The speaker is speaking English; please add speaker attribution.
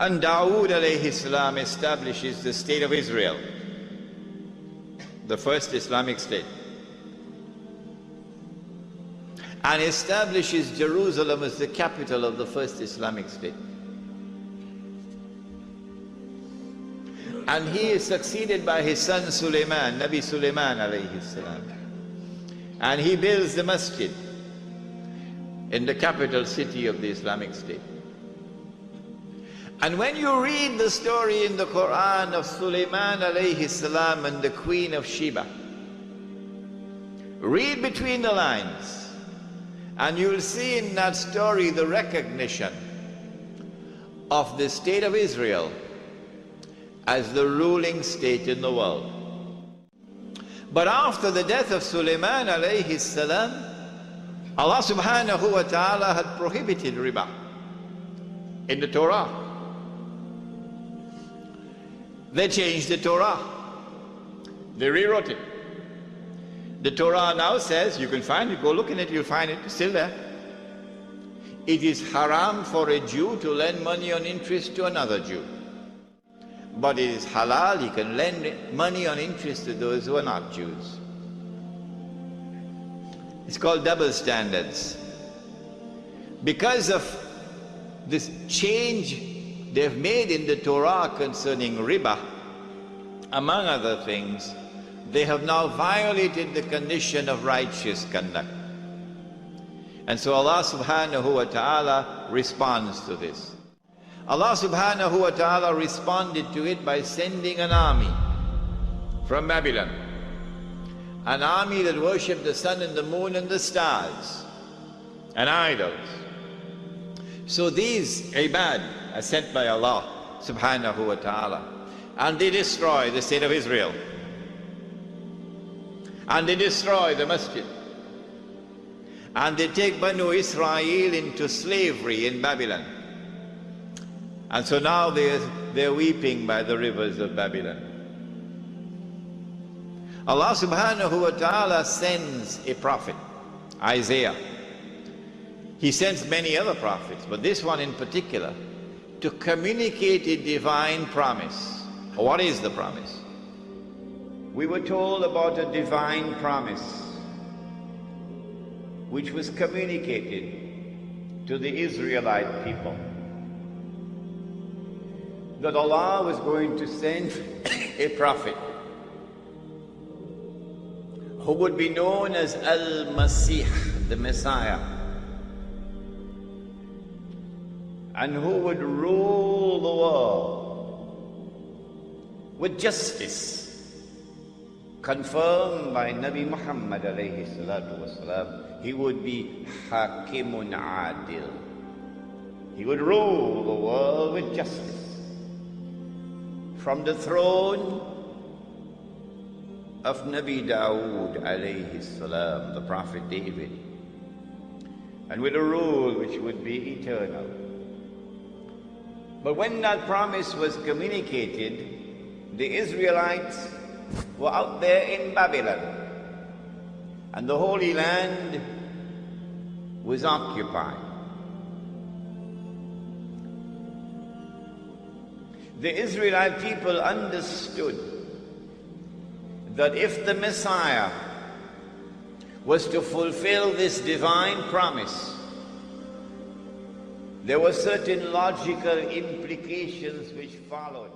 Speaker 1: And Dawood alayhi salam establishes the state of Israel, the first Islamic state, and establishes Jerusalem as the capital of the first Islamic state. And he is succeeded by his son Sulaiman, Nabi Sulaiman alayhi salam. And he builds the masjid in the capital city of the Islamic state. And when you read the story in the Quran of Sulaiman alayhi salam and the Queen of Sheba, read between the lines, and you'll see in that story the recognition of the state of Israel as the ruling state in the world. But after the death of Sulaiman alayhi salam, Allah subhanahu wa ta'ala had prohibited riba in the Torah. They changed the Torah. They rewrote it. The Torah now says, you can find it, go look in it, you'll find it, it's still there. It is haram for a Jew to lend money on interest to another Jew. But it is halal, he can lend money on interest to those who are not Jews. It's called double standards. Because of this change they've made in the Torah concerning riba, among other things, they have now violated the condition of righteous conduct. And so Allah subhanahu wa ta'ala responds to this. Allah subhanahu wa ta'ala responded to it by sending an army from Babylon. An army that worshipped the sun and the moon and the stars and idols. So these ibad are sent by Allah subhanahu wa ta'ala, and they destroy the state of Israel. And they destroy the masjid. And they take Banu Israel into slavery in Babylon. And so now they're weeping by the rivers of Babylon. Allah subhanahu wa ta'ala sends a prophet, Isaiah. He sends many other prophets, but this one in particular, to communicate a divine promise. What is the promise? We were told about a divine promise which was communicated to the Israelite people, that Allah was going to send a prophet who would be known as Al-Masih, the Messiah, and who would rule the world with justice, confirmed by Nabi Muhammad alayhi salatu wasalam. He would be Hakimun Adil. He would rule the world with justice. From the throne of Nabi Dawood alayhi salam, the Prophet David, and with a rule which would be eternal. But when that promise was communicated, the Israelites were out there in Babylon, and the Holy Land was occupied. The Israelite people understood that if the Messiah was to fulfill this divine promise, there were certain logical implications which followed.